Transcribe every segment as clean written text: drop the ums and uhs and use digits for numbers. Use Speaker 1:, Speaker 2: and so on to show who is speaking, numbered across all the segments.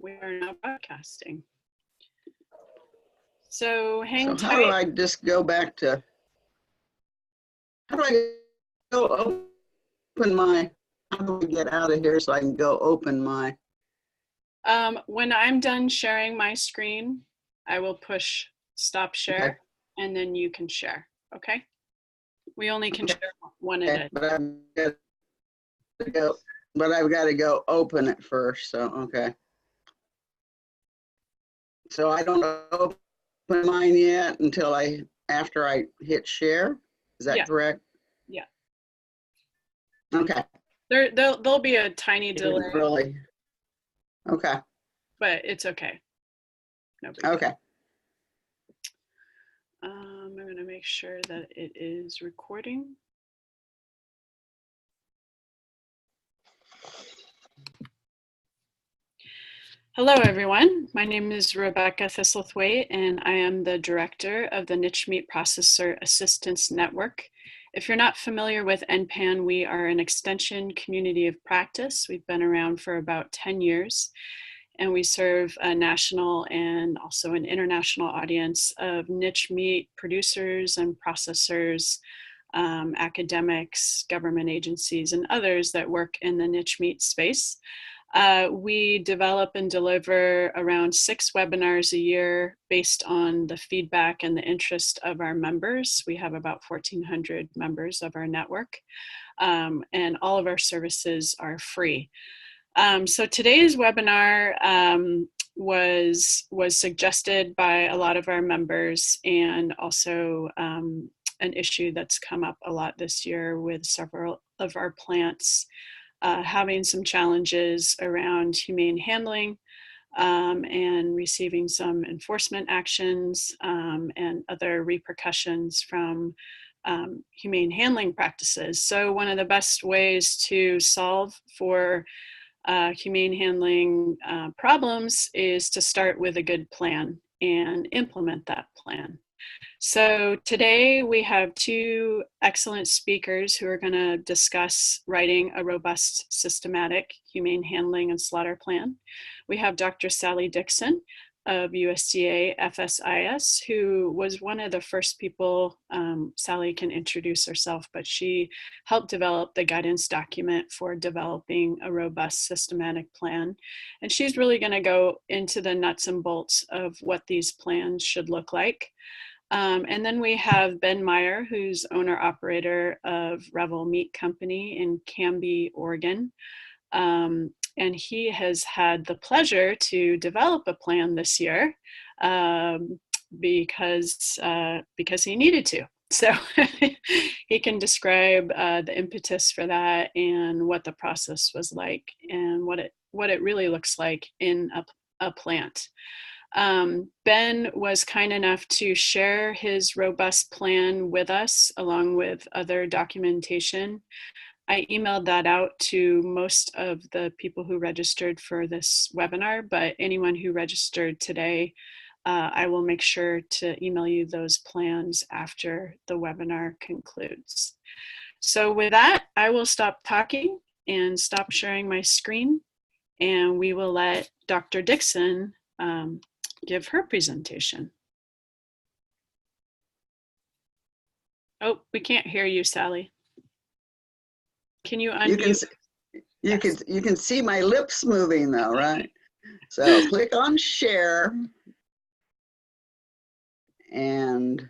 Speaker 1: We are now broadcasting. So hang tight.
Speaker 2: How do I just go back to, how do I go open my, how do we get out of here so I can go open my?
Speaker 1: When I'm done sharing my screen, I will push stop share, okay, and then you can share, okay? We only can share one at a time.
Speaker 2: But I've got to go open it first, so, okay. So I don't open mine yet until after I hit share. Is that correct?
Speaker 1: Yeah.
Speaker 2: Okay.
Speaker 1: There'll be a tiny delay.
Speaker 2: Really? Okay.
Speaker 1: But it's okay. No big
Speaker 2: okay.
Speaker 1: deal. I'm going to make sure that it is recording. Hello, everyone. My name is Rebecca Thistlethwaite, and I am the director of the Niche Meat Processor Assistance Network. If you're not familiar with NPAN, we are an extension community of practice. We've been around for about 10 years, and we serve a national and also an international audience of niche meat producers and processors, academics, government agencies, and others that work in the niche meat space. We develop and deliver around 6 webinars a year based on the feedback and the interest of our members. We have about 1,400 members of our network, and all of our services are free. So today's webinar was suggested by a lot of our members, and also an issue that's come up a lot this year with several of our plants having some challenges around humane handling and receiving some enforcement actions and other repercussions from humane handling practices. So one of the best ways to solve for humane handling problems is to start with a good plan and implement that plan. So today we have 2 excellent speakers who are going to discuss writing a robust, systematic humane handling and slaughter plan. We have Dr. Sallee Dixson of USDA FSIS, who was one of the first people, Sallee can introduce herself, but she helped develop the guidance document for developing a robust, systematic plan. And she's really going to go into the nuts and bolts of what these plans should look like. And then we have Ben Meyer, who's owner-operator of Revel Meat Company in Canby, Oregon. And he has had the pleasure to develop a plan this year because he needed to. So he can describe the impetus for that and what the process was like and what it really looks like in a plant. Ben was kind enough to share his robust plan with us along with other documentation. I emailed that out to most of the people who registered for this webinar, but anyone who registered today, I will make sure to email you those plans after the webinar concludes. So with that, I will stop talking and stop sharing my screen, and we will let Dr. Dixson give her presentation. Oh, we can't hear you, Sallee. Can you unmute?
Speaker 2: You can see my lips moving though, right? So click on share, and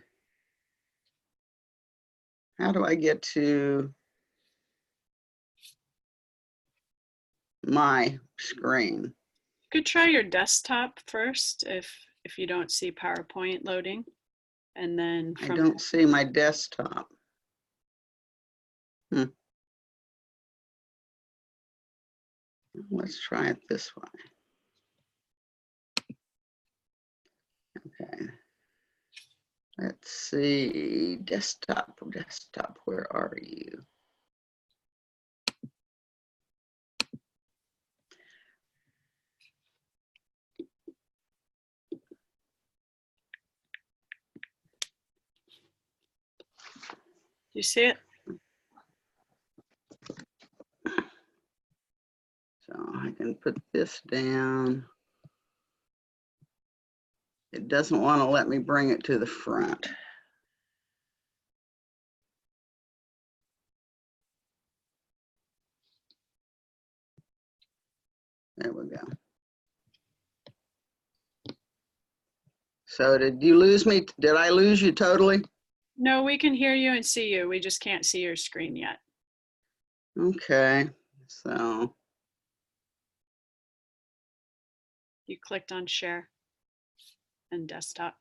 Speaker 2: how do I get to my screen?
Speaker 1: You could try your desktop first if you don't see PowerPoint loading, and then
Speaker 2: I don't see my desktop. Let's try it this way. Okay. Let's see, desktop, where are you?
Speaker 1: You see it?
Speaker 2: So I can put this down. It doesn't want to let me bring it to the front. There we go. So did you lose me? Did I lose you totally?
Speaker 1: No, we can hear you and see you. We just can't see your screen yet.
Speaker 2: Okay, so.
Speaker 1: You clicked on share and desktop.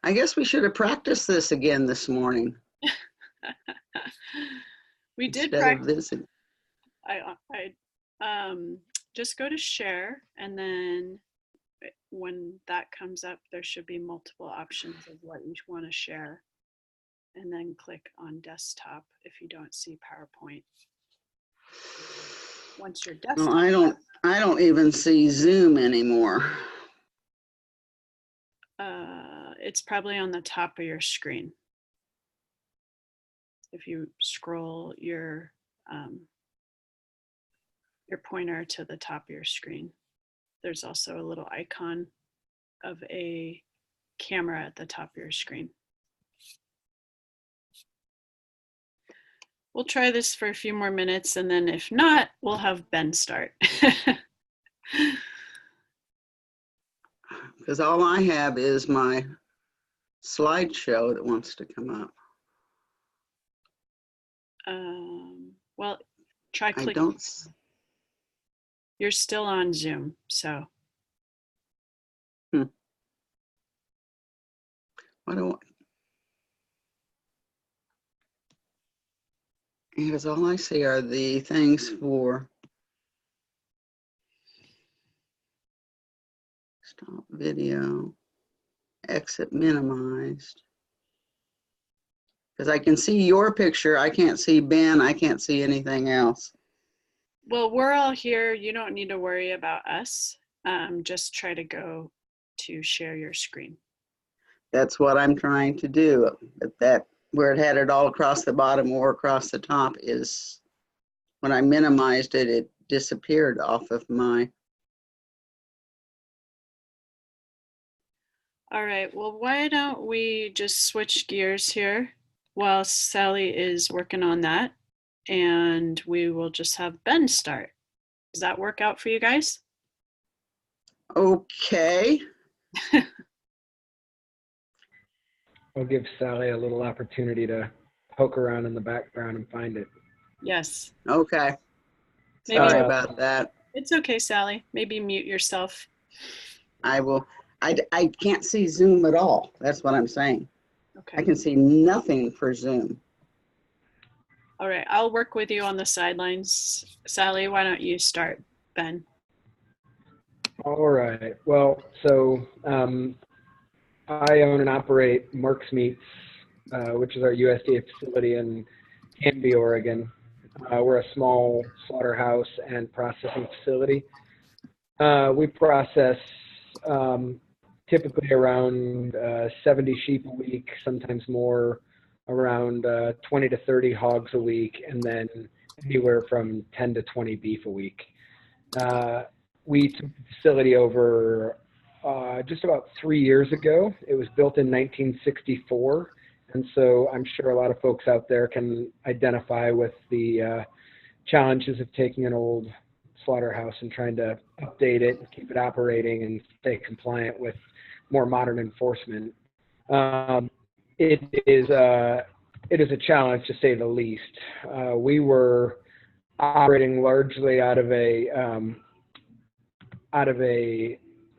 Speaker 2: I guess we should have practiced this again this morning.
Speaker 1: We did practice. Just go to share, and then when that comes up, there should be multiple options of what you want to share, and then click on desktop if you don't see PowerPoint. Once your desktop.
Speaker 2: No, I don't even see Zoom anymore.
Speaker 1: It's probably on the top of your screen. If you scroll your pointer to the top of your screen, there's also a little icon of a camera at the top of your screen. We'll try this for a few more minutes, and then if not, we'll have Ben start.
Speaker 2: Because all I have is my slideshow that wants to come up.
Speaker 1: Well, try clicking. You're still on Zoom, so.
Speaker 2: What do I? Because all I see are the things for stop video, exit minimized. Because I can see your picture, I can't see Ben, I can't see anything else.
Speaker 1: Well, we're all here. You don't need to worry about us. Just try to go to share your screen.
Speaker 2: That's what I'm trying to do. But that where it had it all across the bottom or across the top is when I minimized it, it disappeared off of my.
Speaker 1: All right, well, why don't we just switch gears here while Sallee is working on that, and we will just have Ben start. Does that work out for you guys?
Speaker 2: Okay.
Speaker 3: I'll give Sallee a little opportunity to poke around in the background and find it.
Speaker 1: Yes.
Speaker 2: Okay.
Speaker 1: Maybe,
Speaker 2: sorry about that.
Speaker 1: It's okay, Sallee. Maybe mute yourself.
Speaker 2: I will. I can't see Zoom at all. That's what I'm saying.
Speaker 1: Okay.
Speaker 2: I can see nothing for Zoom.
Speaker 1: All right, I'll work with you on the sidelines. Sallee, why don't you start, Ben?
Speaker 3: All right. Well, so I own and operate Mark's Meats, which is our USDA facility in Canby, Oregon. We're a small slaughterhouse and processing facility. We process typically around 70 sheep a week, sometimes more, around 20 to 30 hogs a week, and then anywhere from 10 to 20 beef a week. We took the facility over just about 3 years ago. It was built in 1964, and so I'm sure a lot of folks out there can identify with the challenges of taking an old slaughterhouse and trying to update it and keep it operating and stay compliant with more modern enforcement. It is a challenge, to say the least. We were operating largely out of a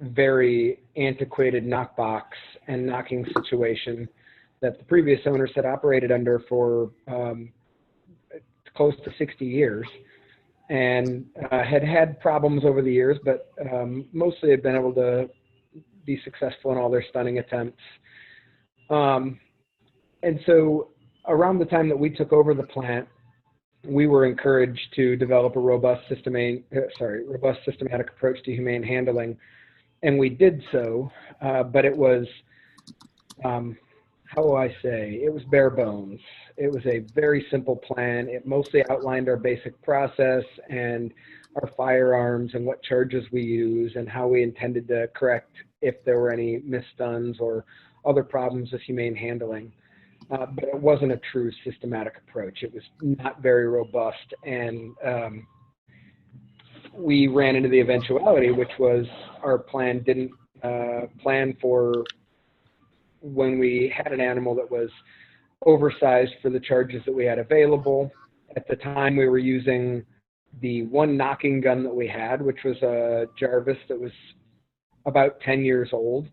Speaker 3: very antiquated knockbox and knocking situation that the previous owners had operated under for close to 60 years, and had problems over the years, but mostly had been able to be successful in all their stunning attempts. And so around the time that we took over the plant, we were encouraged to develop a robust systematic approach to humane handling, and we did so, but it was how will I say, it was bare bones. It was a very simple plan. It mostly outlined our basic process and our firearms and what charges we use and how we intended to correct if there were any misduns or other problems with humane handling. But it wasn't a true systematic approach. It was not very robust, and we ran into the eventuality, which was our plan didn't plan for when we had an animal that was oversized for the charges that we had available. At the time, we were using the one knocking gun that we had, which was a Jarvis that was about 10 years old.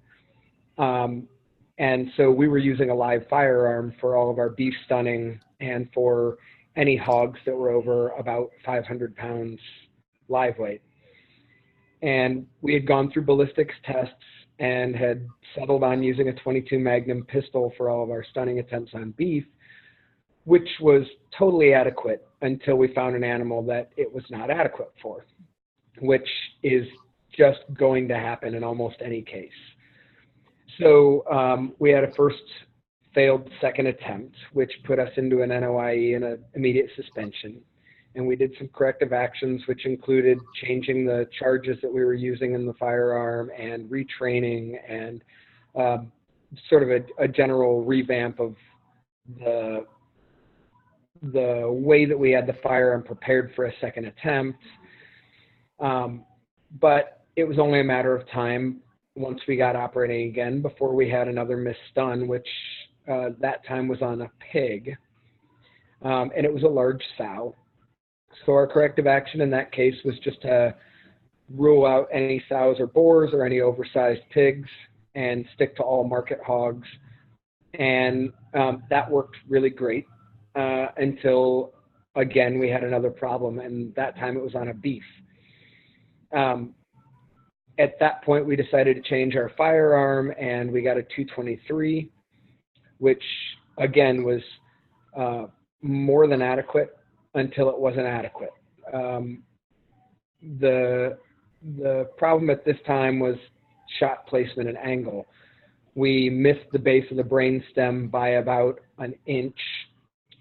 Speaker 3: And so we were using a live firearm for all of our beef stunning and for any hogs that were over about 500 pounds live weight. And we had gone through ballistics tests and had settled on using a .22 Magnum pistol for all of our stunning attempts on beef, which was totally adequate until we found an animal that it was not adequate for, which is just going to happen in almost any case. So we had a first failed second attempt, which put us into an NOIE and an immediate suspension. And we did some corrective actions, which included changing the charges that we were using in the firearm and retraining and sort of a general revamp of the way that we had the firearm prepared for a second attempt. But it was only a matter of time once we got operating again before we had another misstun, which that time was on a pig. And it was a large sow. So our corrective action in that case was just to rule out any sows or boars or any oversized pigs and stick to all market hogs. And that worked really great until, again, we had another problem, and that time it was on a beef. At that point, we decided to change our firearm, and we got a .223, which, again, was more than adequate until it wasn't adequate. The problem at this time was shot placement and angle. We missed the base of the brain stem by about an inch.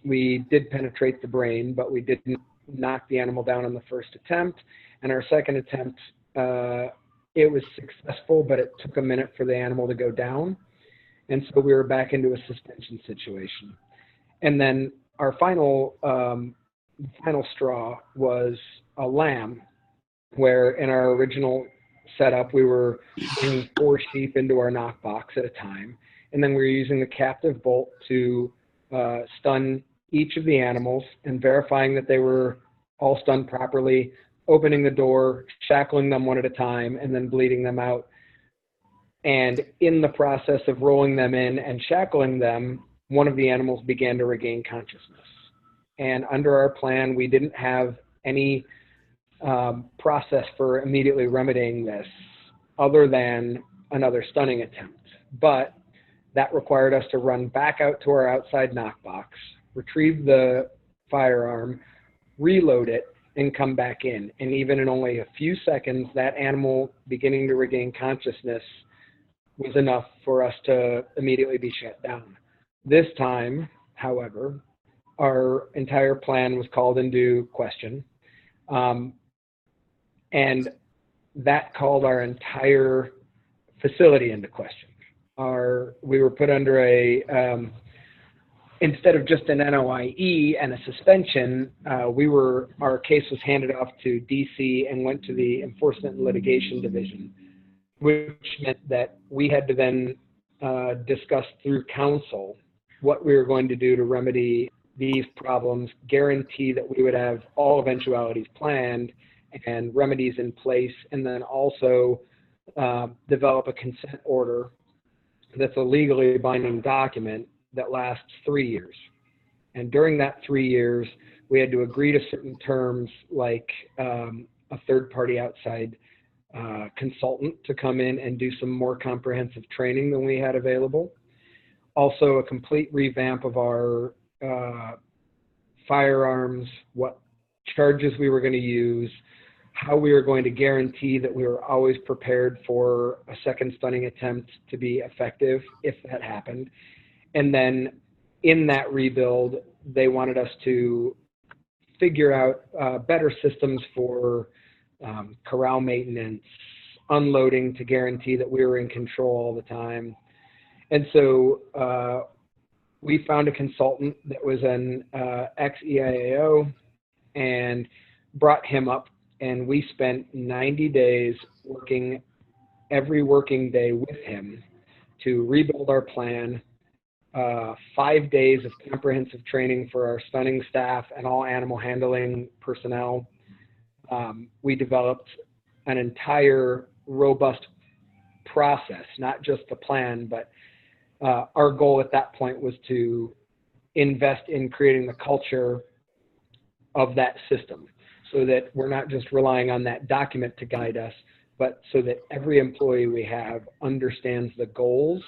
Speaker 3: We did penetrate the brain, but we didn't knock the animal down on the first attempt. And our second attempt, it was successful, but it took a minute for the animal to go down. And so we were back into a suspension situation. And then our final straw was a lamb, where in our original setup, we were bringing 4 sheep into our knockbox at a time. And then we were using the captive bolt to stun each of the animals and verifying that they were all stunned properly, opening the door, shackling them one at a time, and then bleeding them out. And in the process of rolling them in and shackling them, one of the animals began to regain consciousness. And under our plan, we didn't have any process for immediately remedying this other than another stunning attempt. But that required us to run back out to our outside knockbox, retrieve the firearm, reload it, and come back in. And even in only a few seconds, that animal beginning to regain consciousness was enough for us to immediately be shut down. This time, however, our entire plan was called into question. And that called our entire facility into question. We were put under instead of just an NOIE and a suspension, our case was handed off to DC and went to the Enforcement and Litigation Division, which meant that we had to then discuss through counsel what we were going to do to remedy these problems, guarantee that we would have all eventualities planned and remedies in place, and then also develop a consent order that's a legally binding document that lasts 3 years. And during that 3 years, we had to agree to certain terms like a third-party outside consultant to come in and do some more comprehensive training than we had available. Also, a complete revamp of our firearms, what charges we were going to use, how we were going to guarantee that we were always prepared for a second stunning attempt to be effective if that happened. And then in that rebuild, they wanted us to figure out better systems for corral maintenance, unloading to guarantee that we were in control all the time. And so we found a consultant that was an ex-EIAO and brought him up, and we spent 90 days working every working day with him to rebuild our plan, 5 days of comprehensive training for our stunning staff and all animal handling personnel. We developed an entire robust process, not just the plan, but our goal at that point was to invest in creating the culture of that system so that we're not just relying on that document to guide us, but so that every employee we have understands the goals,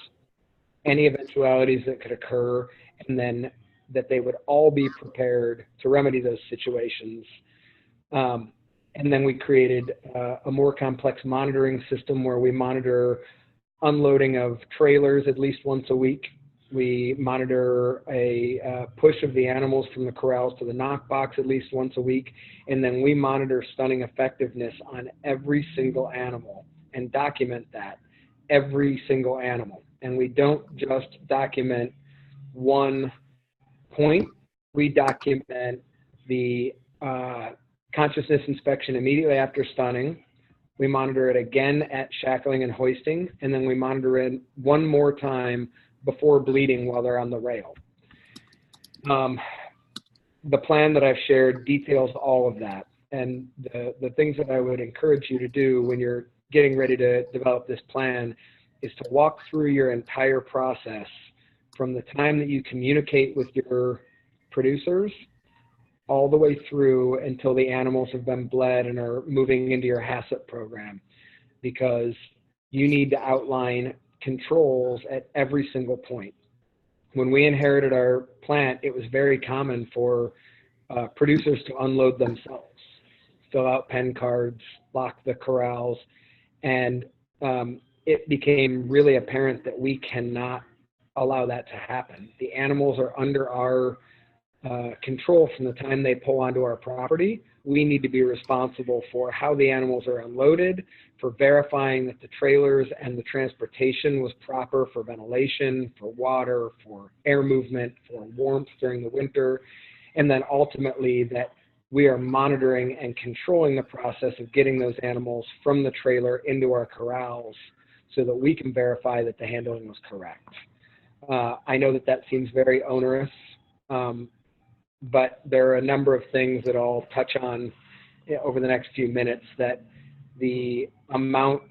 Speaker 3: any eventualities that could occur, and then that they would all be prepared to remedy those situations. And then we created a more complex monitoring system where we monitor unloading of trailers at least once a week. We monitor a push of the animals from the corrals to the knock box at least once a week. And then we monitor stunning effectiveness on every single animal and document that, every single animal. And we don't just document one point, we document the consciousness inspection immediately after stunning. We monitor it again at shackling and hoisting, and then we monitor it one more time before bleeding while they're on the rail. The plan that I've shared details all of that. And the things that I would encourage you to do when you're getting ready to develop this plan is to walk through your entire process from the time that you communicate with your producers all the way through until the animals have been bled and are moving into your HACCP program, because you need to outline controls at every single point. When we inherited our plant, it was very common for producers to unload themselves, fill out pen cards, lock the corrals, and it became really apparent that we cannot allow that to happen. The animals are under our control from the time they pull onto our property. We need to be responsible for how the animals are unloaded, for verifying that the trailers and the transportation was proper for ventilation, for water, for air movement, for warmth during the winter, and then ultimately that we are monitoring and controlling the process of getting those animals from the trailer into our corrals so that we can verify that the handling was correct. I know that that seems very onerous, but there are a number of things that I'll touch on over the next few minutes that the amount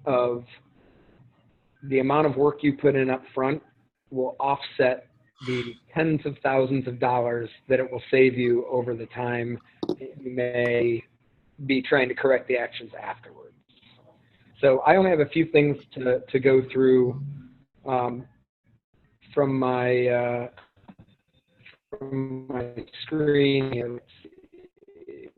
Speaker 3: of work you put in up front will offset the tens of thousands of dollars that it will save you over the time you may be trying to correct the actions afterwards. So I only have a few things to go through from my screen here. Let's see.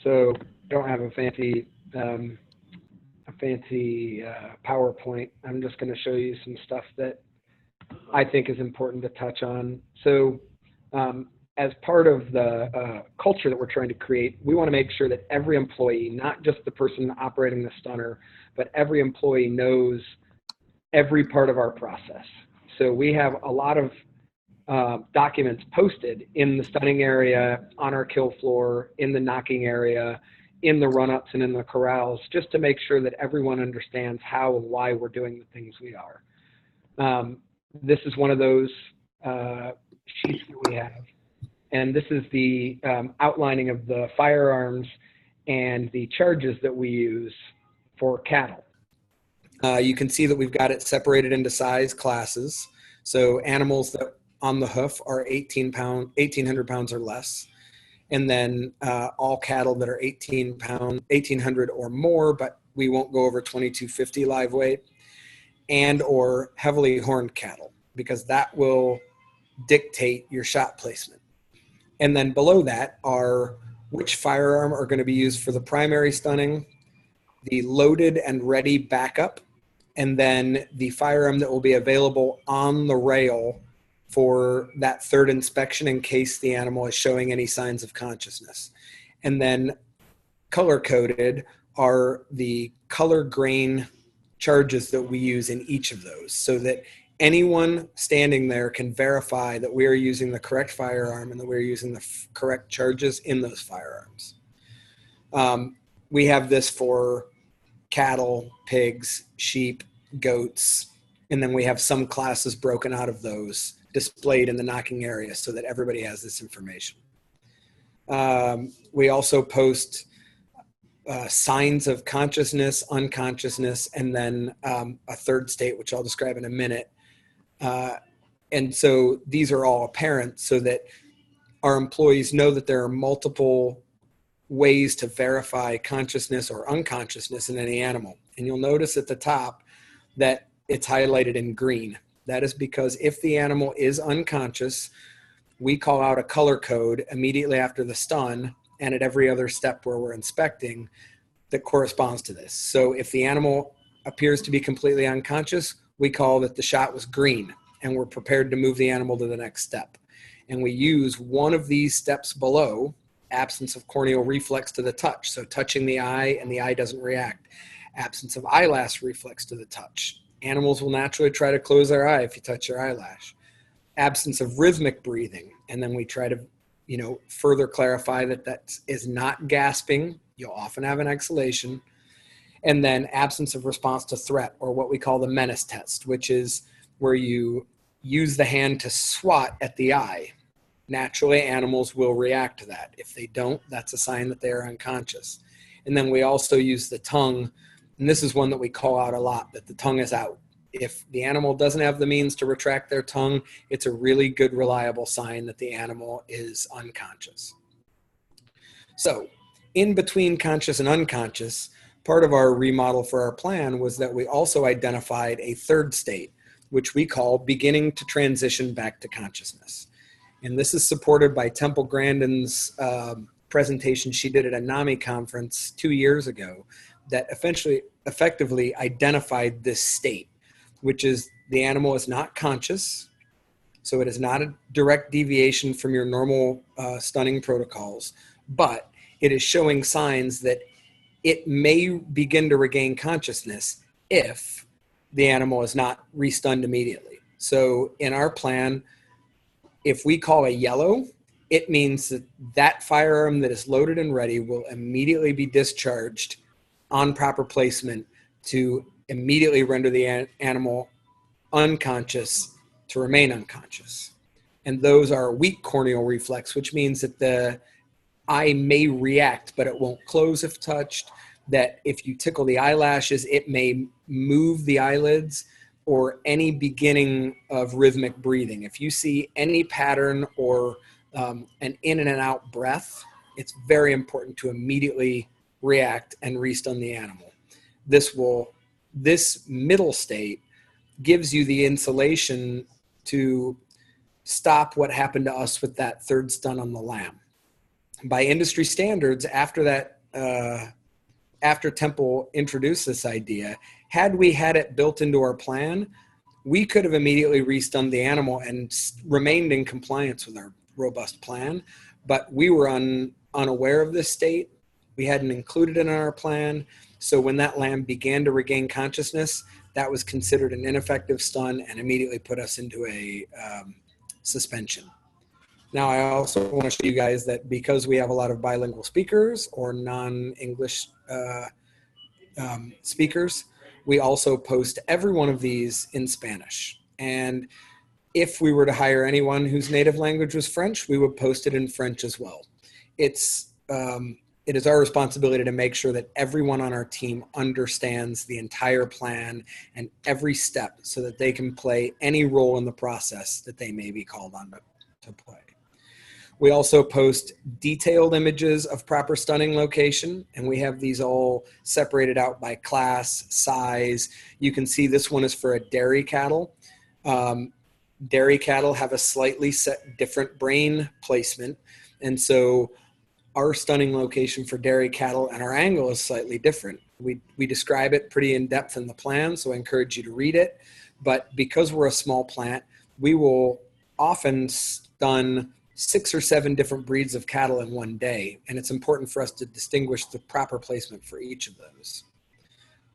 Speaker 3: So don't have a fancy PowerPoint. I'm just going to show you some stuff that I think is important to touch on. So as part of the culture that we're trying to create, we want to make sure that every employee, not just the person operating the stunner, but every employee knows every part of our process. So we have a lot of documents posted in the stunning area, on our kill floor, in the knocking area, in the run-ups and in the corrals, just to make sure that everyone understands how and why we're doing the things we are. This is one of those sheets that we have. And this is the outlining of the firearms and the charges that we use for cattle. You can see that we've got it separated into size classes. So animals that on the hoof are 1,800 pounds or less. And then all cattle that are 1,800 or more, but we won't go over 2,250 live weight, and or heavily horned cattle, because that will dictate your shot placement. And then below that are which firearm are going to be used for the primary stunning, the loaded and ready backup, and then the firearm that will be available on the rail for that third inspection in case the animal is showing any signs of consciousness. And then color-coded are the color grain charges that we use in each of those, so that anyone standing there can verify that we are using the correct firearm and that we're using the correct charges in those firearms. We have this for cattle, pigs, sheep, goats, and then we have some classes broken out of those displayed in the knocking area so that everybody has this information. We also post signs of consciousness, unconsciousness, and then a third state, which I'll describe in a minute. And so these are all apparent so that our employees know that there are multiple ways to verify consciousness or unconsciousness in any animal. And you'll notice at the top that it's highlighted in green. That is because if the animal is unconscious, we call out a color code immediately after the stun and at every other step where we're inspecting that corresponds to this. So if the animal appears to be completely unconscious, we call that the shot was green and we're prepared to move the animal to the next step. And we use one of these steps below, absence of corneal reflex to the touch, so touching the eye and the eye doesn't react. Absence of eyelash reflex to the touch. Animals will naturally try to close their eye if you touch their eyelash. Absence of rhythmic breathing, and then we try to further clarify that that is not gasping. You'll often have an exhalation. And then absence of response to threat, or what we call the menace test, which is where you use the hand to swat at the eye. Naturally, animals will react to that. If they don't, that's a sign that they are unconscious. And then we also use the tongue, and this is one that we call out a lot, that the tongue is out. If the animal doesn't have the means to retract their tongue, it's a really good, reliable sign that the animal is unconscious. So, in between conscious and unconscious, part of our remodel for our plan was that we also identified a third state, which we call beginning to transition back to consciousness. And this is supported by Temple Grandin's presentation she did at a NAMI conference 2 years ago that effectively identified this state, which is the animal is not conscious, so it is not a direct deviation from your normal stunning protocols, but it is showing signs that it may begin to regain consciousness if the animal is not restunned immediately. So in our plan, if we call a yellow, it means that that firearm that is loaded and ready will immediately be discharged on proper placement to immediately render the animal unconscious to remain unconscious. And those are weak corneal reflex, which means that the eye may react, but it won't close if touched, that if you tickle the eyelashes, it may move the eyelids, or any beginning of rhythmic breathing. If you see any pattern or an in and out breath, it's very important to immediately react and restun the animal. This middle state gives you the insulation to stop what happened to us with that third stun on the lamb. By industry standards, after Temple introduced this idea, had we had it built into our plan, we could have immediately restunned the animal and remained in compliance with our robust plan. But we were unaware of this state. We hadn't included it in our plan. So when that lamb began to regain consciousness, that was considered an ineffective stun and immediately put us into a suspension. Now, I also want to show you guys that because we have a lot of bilingual speakers or non-English speakers, we also post every one of these in Spanish. And if we were to hire anyone whose native language was French, we would post it in French as well. It is our responsibility to make sure that everyone on our team understands the entire plan and every step so that they can play any role in the process that they may be called on to play. We also post detailed images of proper stunning location, and we have these all separated out by class, size. You can see this one is for a dairy cattle. Dairy cattle have a slightly different brain placement.
Speaker 4: And so our stunning location for dairy cattle and our angle is slightly different. We describe it pretty in depth in the plan, so I encourage you to read it. But because we're a small plant, we will often stun 6 or 7 different breeds of cattle in one day. And it's important for us to distinguish the proper placement for each of those.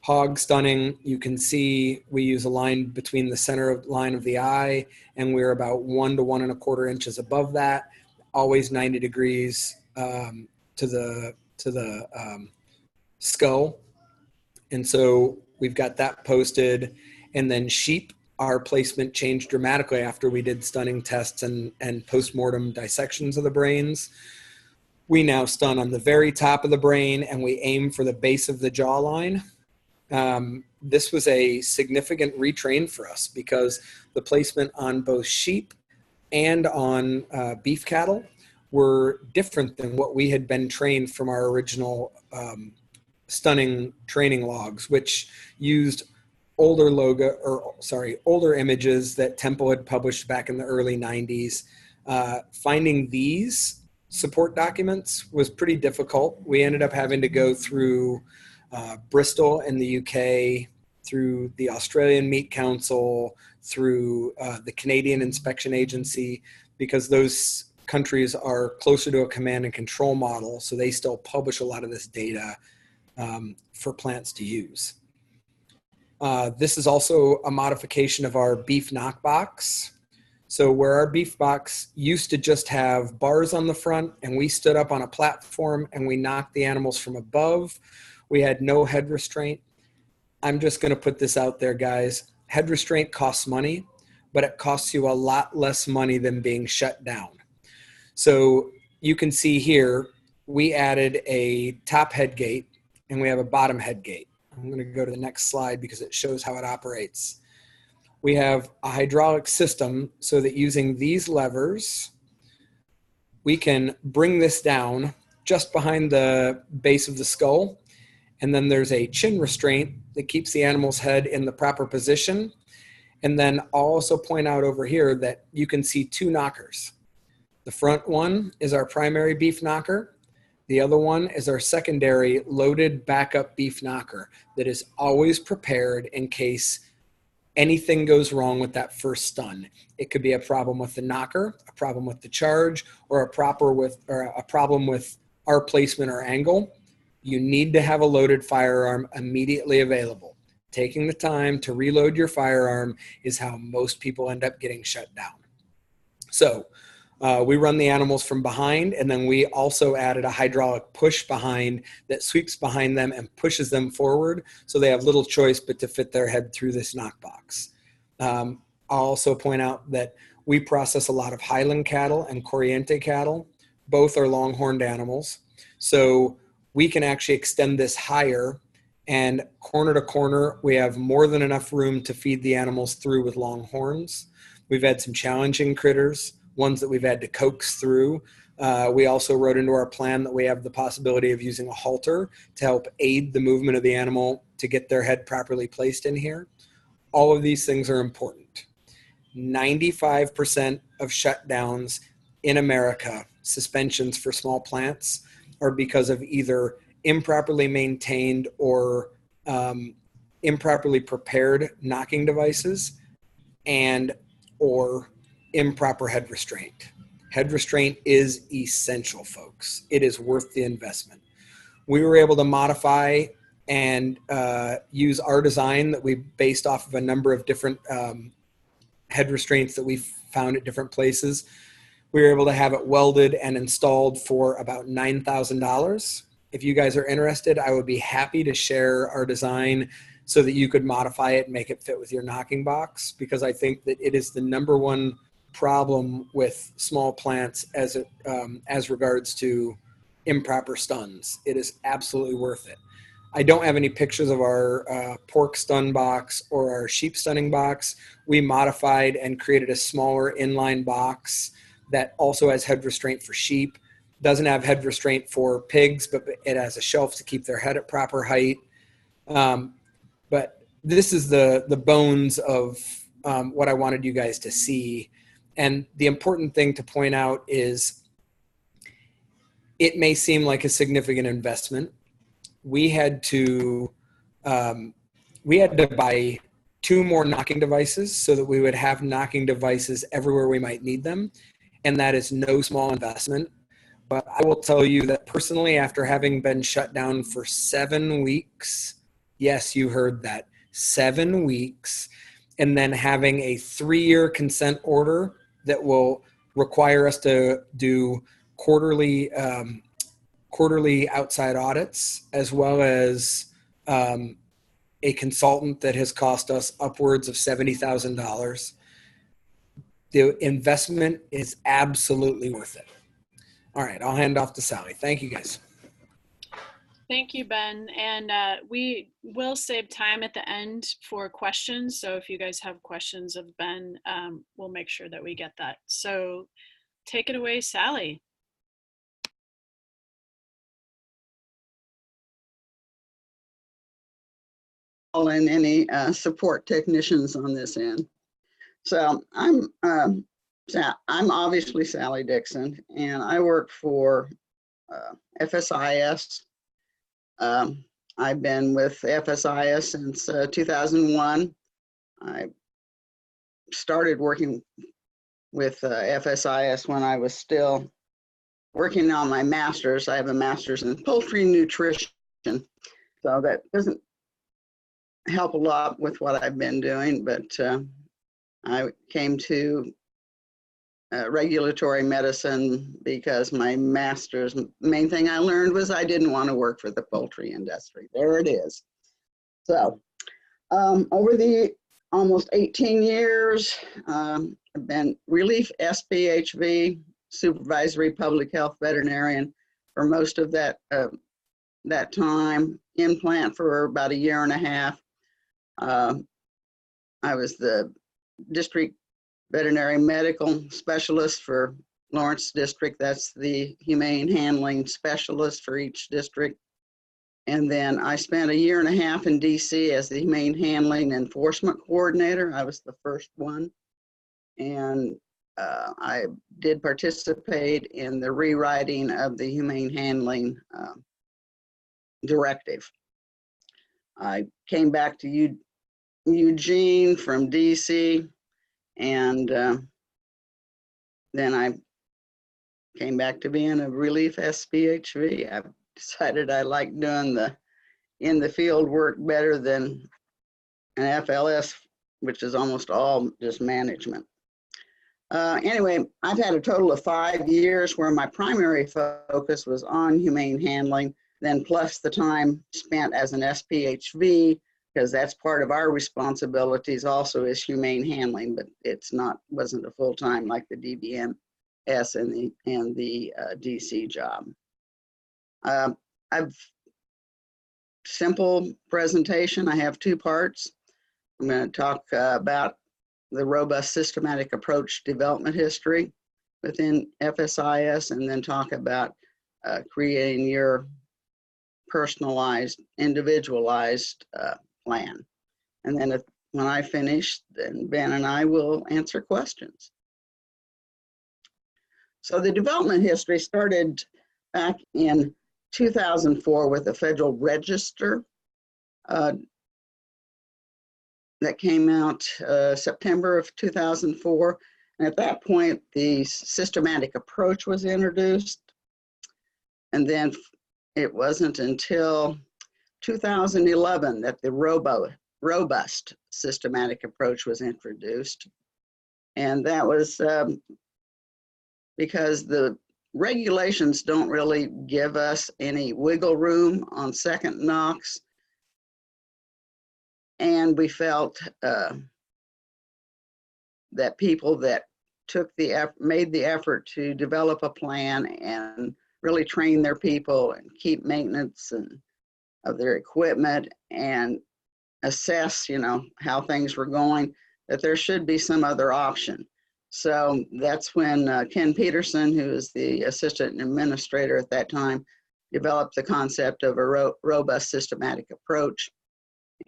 Speaker 4: Hog stunning, you can see we use a line between the center line of the eye, and we're about 1 to 1 1/4 inches above that, always 90 degrees to the skull. And so we've got that posted. And then sheep, our placement changed dramatically after we did stunning tests and post-mortem dissections of the brains. We now stun on the very top of the brain, and we aim for the base of the jawline. This was a significant retrain for us because the placement on both sheep and on beef cattle were different than what we had been trained from our original stunning training logs, which used older images that Temple had published back in the early 90s. Finding these support documents was pretty difficult. We ended up having to go through Bristol in the UK, through the Australian Meat Council, through the Canadian Inspection Agency, because those countries are closer to a command and control model, so they still publish a lot of this data for plants to use. This is also a modification of our beef knockbox. So where our beef box used to just have bars on the front, and we stood up on a platform and we knocked the animals from above, we had no head restraint. I'm just going to put this out there, guys. Head restraint costs money, but it costs you a lot less money than being shut down. So you can see here, we added a top head gate and we have a bottom head gate. I'm going to go to the next slide because it shows how it operates. We have a hydraulic system so that using these levers, we can bring this down just behind the base of the skull. And then there's a chin restraint that keeps the animal's head in the proper position. And then I'll also point out over here that you can see 2 knockers. The front one is our primary beef knocker. The other one is our secondary loaded backup beef knocker that is always prepared in case anything goes wrong with that first stun. It could be a problem with the knocker, a problem with the charge, or a problem with our placement or angle. You need to have a loaded firearm immediately available. Taking the time to reload your firearm is how most people end up getting shut down. So we run the animals from behind, and then we also added a hydraulic push behind that sweeps behind them and pushes them forward, so they have little choice but to fit their head through this knockbox. I'll also point out that we process a lot of Highland cattle and Corriente cattle. Both are longhorned animals. So we can actually extend this higher, and corner to corner, we have more than enough room to feed the animals through with long horns. We've had some challenging critters, ones that we've had to coax through. We also wrote into our plan that we have the possibility of using a halter to help aid the movement of the animal to get their head properly placed in here. All of these things are important. 95% of shutdowns in America, suspensions for small plants, are because of either improperly maintained or improperly prepared knocking devices or improper head restraint. Head restraint is essential, folks. It is worth the investment. We were able to modify and use our design that we based off of a number of different head restraints that we found at different places. We were able to have it welded and installed for about $9,000. If you guys are interested, I would be happy to share our design so that you could modify it and make it fit with your knocking box, because I think that it is the #1 problem with small plants as regards to improper stuns. It is absolutely worth it. I don't have any pictures of our pork stun box or our sheep stunning box. We modified and created a smaller inline box that also has head restraint for sheep. Doesn't have head restraint for pigs, but it has a shelf to keep their head at proper height. But this is the bones of what I wanted you guys to see. And the important thing to point out is it may seem like a significant investment. We had to buy 2 more knocking devices so that we would have knocking devices everywhere we might need them. And that is no small investment. But I will tell you that personally, after having been shut down for 7 weeks, yes, you heard that, 7 weeks, and then having a 3-year consent order that will require us to do quarterly outside audits, as well as a consultant that has cost us upwards of $70,000. The investment is absolutely worth it. All right, I'll hand off to Sallee. Thank you, guys.
Speaker 1: Thank you, Ben. And we will save time at the end for questions. So if you guys have questions of Ben, we'll make sure that we get that. So take it away, Sallee.
Speaker 2: And any support technicians on this end. So I'm obviously Sallee Dixson, and I work for FSIS. I've been with FSIS since 2001. I started working with FSIS when I was still working on my master's. I have a master's in poultry nutrition, so that doesn't help a lot with what I've been doing, but I came to regulatory medicine because my master's main thing I learned was I didn't want to work for the poultry industry. There it is. So over the almost 18 years, I've been relief SPHV, Supervisory Public Health Veterinarian for most of that time, implant for about 1.5 years. I was the district veterinary medical specialist for Lawrence District. That's the humane handling specialist for each district. And then I spent 1.5 years in DC as the Humane Handling Enforcement Coordinator. I was the first one. And I did participate in the rewriting of the Humane Handling Directive. I came back to Eugene from DC, and then I came back to being a relief SPHV. I decided I liked doing the in the field work better than an FLS, which is almost all just management. Anyway, I've had a total of 5 years where my primary focus was on humane handling, then plus the time spent as an SPHV, because that's part of our responsibilities also is humane handling, but wasn't a full-time like the DVMS and the DC job. I've simple presentation. I have 2 parts. I'm going to talk about the robust systematic approach development history within FSIS, and then talk about creating your personalized, individualized plan. And then when I finish, then Ben and I will answer questions. So the development history started back in 2004 with the Federal Register that came out September of 2004. And at that point, the systematic approach was introduced. And then it wasn't until 2011 that the robust systematic approach was introduced. And that was because the regulations don't really give us any wiggle room on second knocks. And we felt that people that made the effort to develop a plan and really train their people and keep maintenance of their equipment and assess, how things were going, that there should be some other option. So that's when Ken Peterson, who was the assistant administrator at that time, developed the concept of a robust systematic approach.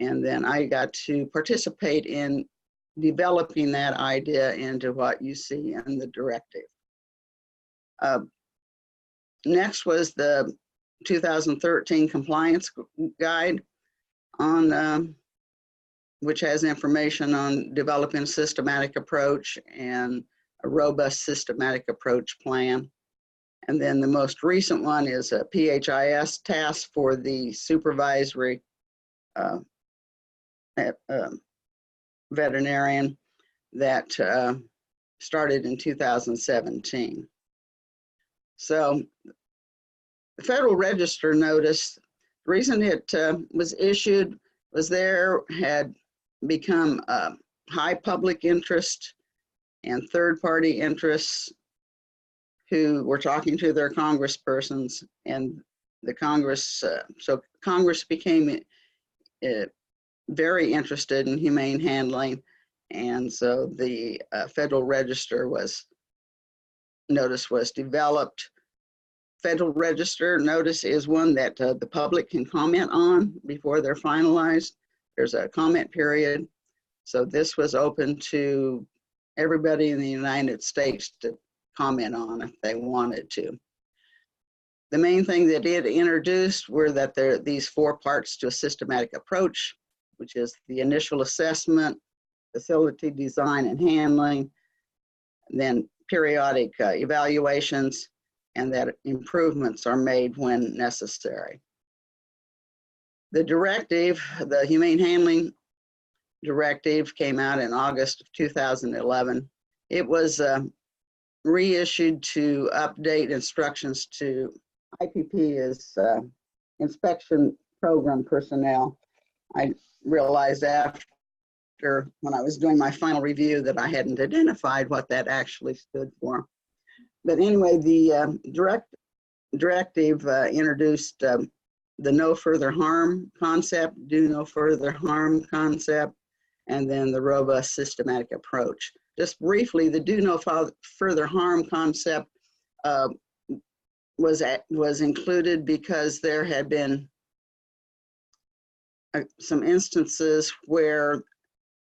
Speaker 2: And then I got to participate in developing that idea into what you see in the directive. Next was the 2013 compliance guide on which has information on developing a systematic approach and a robust systematic approach plan. And then the most recent one is a PHIS task for the supervisory veterinarian that started in 2017. So the Federal Register notice, the reason it was issued was there had become high public interest and third-party interests who were talking to their congresspersons, and the Congress, so Congress became very interested in humane handling, and so the Federal Register notice was developed. Federal Register notice is one that the public can comment on before they're finalized. There's a comment period. So this was open to everybody in the United States to comment on if they wanted to. The main thing that it introduced were that there are these 4 parts to a systematic approach, which is the initial assessment, facility design and handling, and then periodic evaluations, and that improvements are made when necessary. The directive, the Humane Handling Directive, came out in August of 2011. It was reissued to update instructions to IPP as inspection program personnel. I realized after, when I was doing my final review, that I hadn't identified what that actually stood for. But anyway, the directive introduced the no further harm concept, do no further harm concept, and then the robust systematic approach. Just briefly, the do no further harm concept was included because there had been some instances where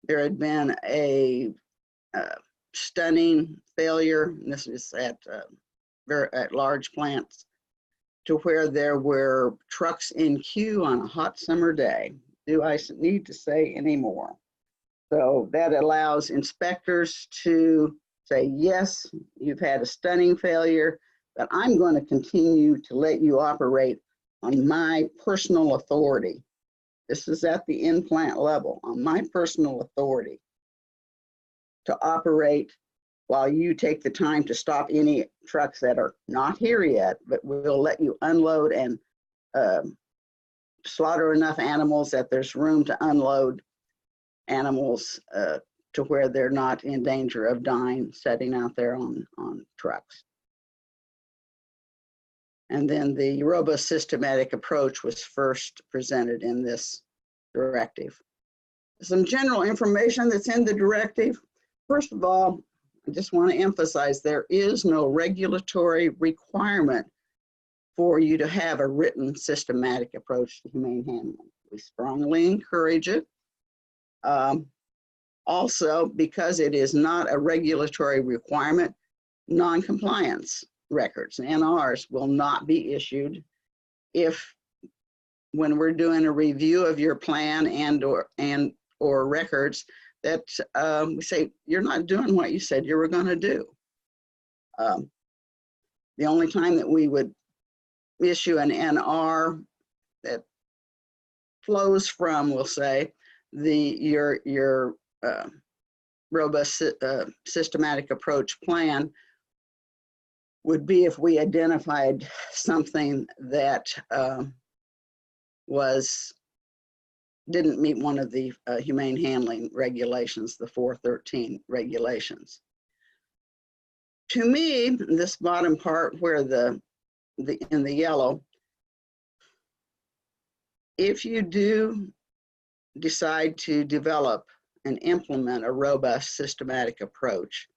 Speaker 2: there had been a stunning failure, and this is at large plants, to where there were trucks in queue on a hot summer day. Do I need to say any more? So that allows inspectors to say, yes, you've had a stunning failure, but I'm going to continue to let you operate on my personal authority. This is at the in-plant level, on my personal authority to operate while you take the time to stop any trucks that are not here yet, but we'll let you unload and slaughter enough animals that there's room to unload animals to where they're not in danger of dying, setting out there on trucks. And then the robust systematic approach was first presented in this directive. Some general information that's in the directive. First of all, I just want to emphasize there is no regulatory requirement for you to have a written systematic approach to humane handling. We strongly encourage it. Also, because it is not a regulatory requirement, non-compliance records, NRs, will not be issued if, when we're doing a review of your plan or records, that we say you're not doing what you said you were going to do. The only time that we would issue an NR that flows from, we'll say, your robust systematic approach plan would be if we identified something that didn't meet one of the humane handling regulations, the 413 regulations. To me, this bottom part where in the yellow, if you do decide to develop and implement a robust systematic approach,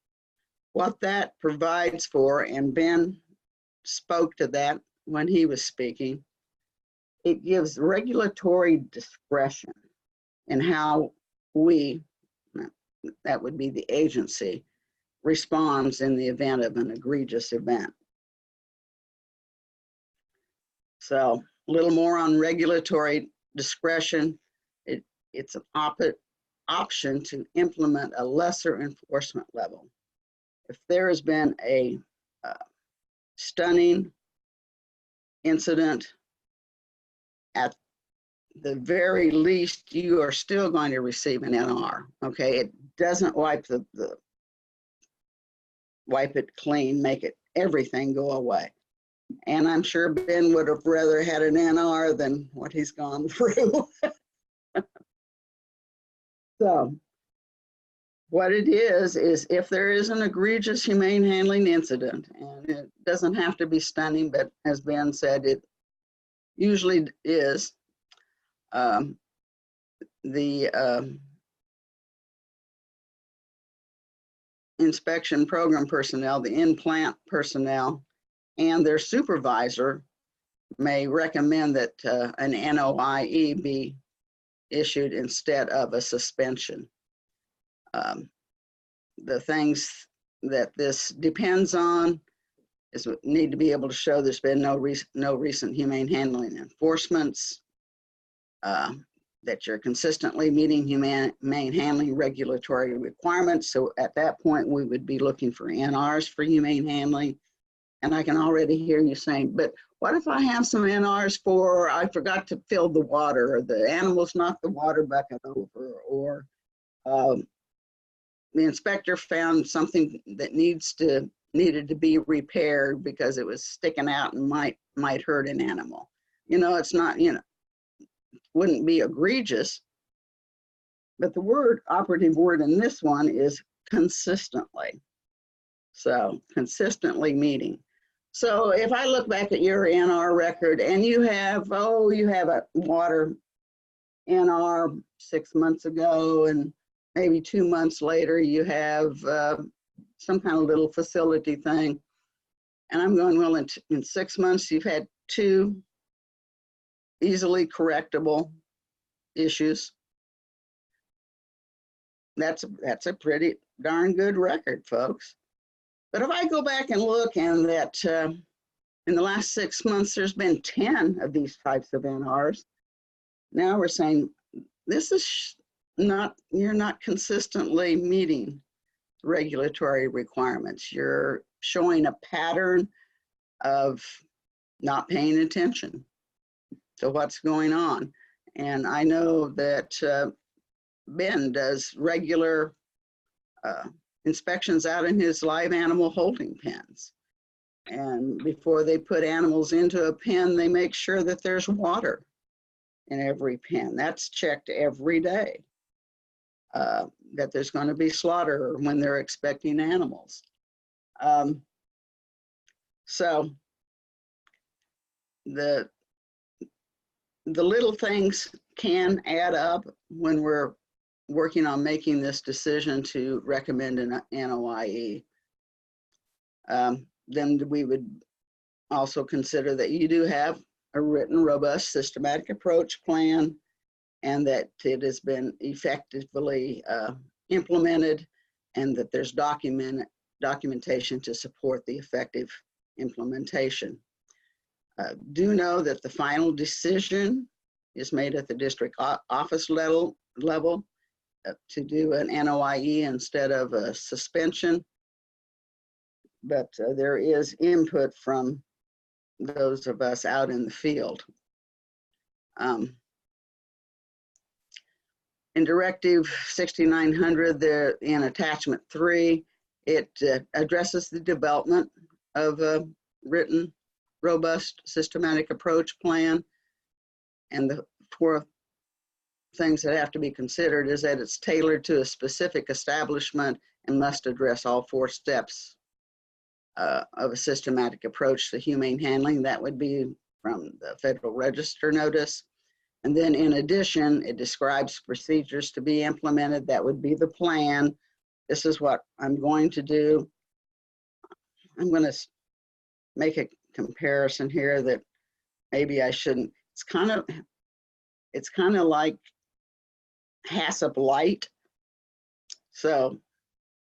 Speaker 2: what that provides for, and Ben spoke to that when he was speaking, it gives regulatory discretion in how we, that would be the agency, responds in the event of an egregious event. So a little more on regulatory discretion. It's an option to implement a lesser enforcement level. If there has been a stunning incident, at the very least, you are still going to receive an NR. Okay, it doesn't wipe it clean, make it everything go away. And I'm sure Ben would have rather had an NR than what he's gone through. So what it is if there is an egregious humane handling incident, and it doesn't have to be stunning, but as Ben said, it usually is, the inspection program personnel, the in-plant personnel, and their supervisor may recommend that an NOIE be issued instead of a suspension. The things that this depends on is we need to be able to show there's been no recent humane handling enforcements, that you're consistently meeting humane handling regulatory requirements. So at that point, we would be looking for NRs for humane handling. And I can already hear you saying, but what if I have some NRs for, I forgot to fill the water, or the animals knocked the water bucket over, or the inspector found something that needed to be repaired because it was sticking out and might hurt an animal. You know, it's not, you know, wouldn't be egregious, but the operative word in this one is consistently. So consistently meeting. So if I look back at your NR record and you have a water NR 6 months ago, and maybe 2 months later you have some kind of little facility thing, and I'm going, well, in 6 months you've had 2 easily correctable issues. That's a pretty darn good record, folks. But if I go back and look, and that in the last 6 months there's been 10 of these types of NRs, now we're saying this is you're not consistently meeting regulatory requirements. You're showing a pattern of not paying attention to what's going on. And I know that Ben does regular inspections out in his live animal holding pens. And before they put animals into a pen, they make sure that there's water in every pen. That's checked every day, that there's going to be slaughter when they're expecting animals. So the little things can add up when we're working on making this decision to recommend an NOIE. Then we would also consider that you do have a written, robust, systematic approach plan, and that it has been effectively implemented, and that there's documentation to support the effective implementation. Do know that the final decision is made at the district office level to do an NOIE instead of a suspension, but there is input from those of us out in the field. In Directive 6900, there in attachment 3, it addresses the development of a written, robust, systematic approach plan. And the 4 things that have to be considered is that it's tailored to a specific establishment and must address all 4 steps of a systematic approach to humane handling. That would be from the Federal Register notice. And then in addition, it describes procedures to be implemented. That would be the plan. This is what I'm going to do. I'm going to make a comparison here that maybe I shouldn't. It's kind of like HACCP light. So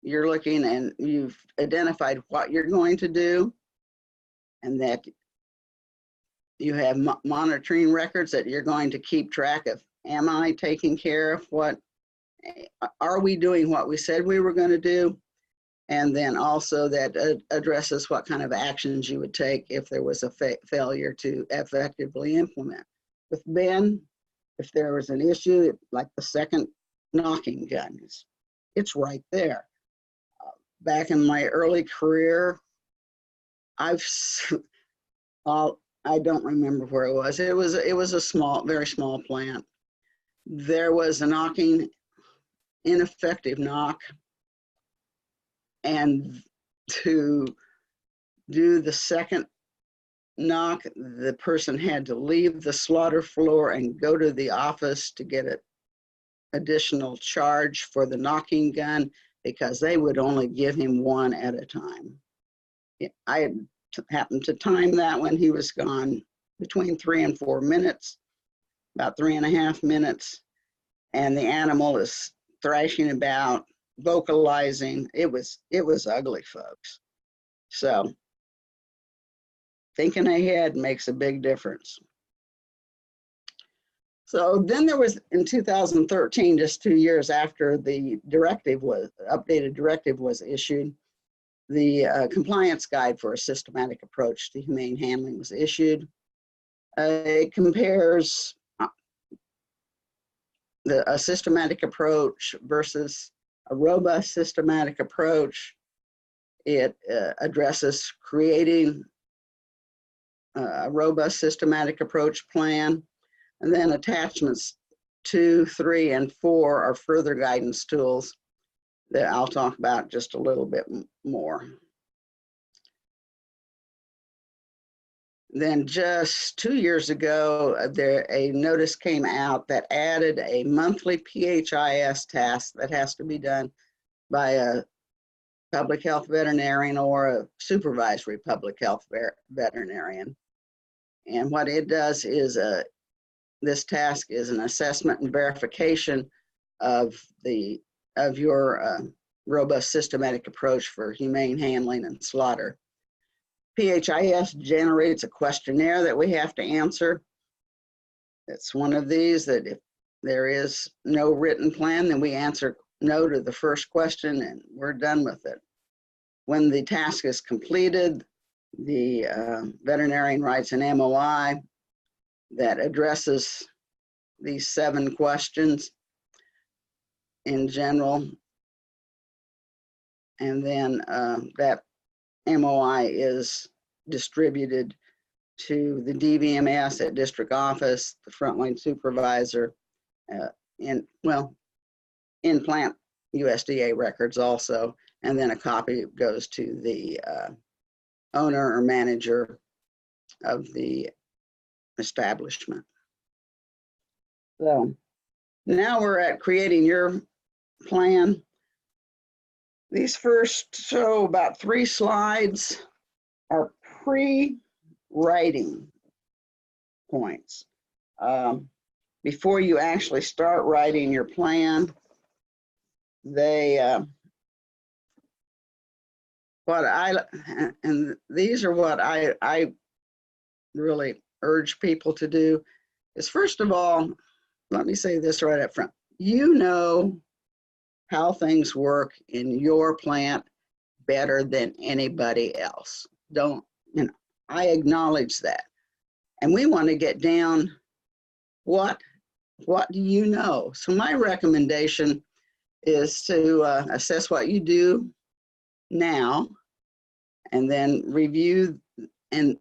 Speaker 2: you're looking and you've identified what you're going to do, and that You have monitoring records that you're going to keep track of. Am I taking care of what, are we doing what we said we were going to do? And then also that addresses what kind of actions you would take if there was a failure to effectively implement. With Ben, if there was an issue, like the second knocking gun, it's right there. Back in my early career, I don't remember where it was. It was a small, very small plant. There was a knocking, ineffective knock, and to do the second knock, the person had to leave the slaughter floor and go to the office to get an additional charge for the knocking gun because they would only give him one at a time. I happened to time that when he was gone between 3 and 4 minutes, about 3.5 minutes, and the animal is thrashing about, vocalizing. It was ugly, folks. So thinking ahead makes a big difference. So then there was, in 2013, just 2 years after the updated directive was issued, the compliance guide for a systematic approach to humane handling was issued. It compares a systematic approach versus a robust systematic approach. It addresses creating a robust systematic approach plan, and then attachments 2, 3, and 4 are further guidance tools that I'll talk about just a little bit more. Then just 2 years ago, a notice came out that added a monthly PHIS task that has to be done by a public health veterinarian or a supervisory public health veterinarian. And what it does is this task is an assessment and verification of your robust systematic approach for humane handling and slaughter. PHIS generates a questionnaire that we have to answer. It's one of these that if there is no written plan, then we answer no to the first question and we're done with it. When the task is completed, the veterinarian writes an MOI that addresses these 7 questions in general. And then that MOI is distributed to the DVMS at district office, the frontline supervisor, in plant USDA records also, and then a copy goes to the owner or manager of the establishment. So now we're at creating your plan. These first, about 3 slides are pre-writing points. Before you actually start writing your plan, these are what I really urge people to do, is first of all, let me say this right up front. You know how things work in your plant better than anybody else. I acknowledge that. And we want to get down, what do you know? So my recommendation is to assess what you do now, and then review, and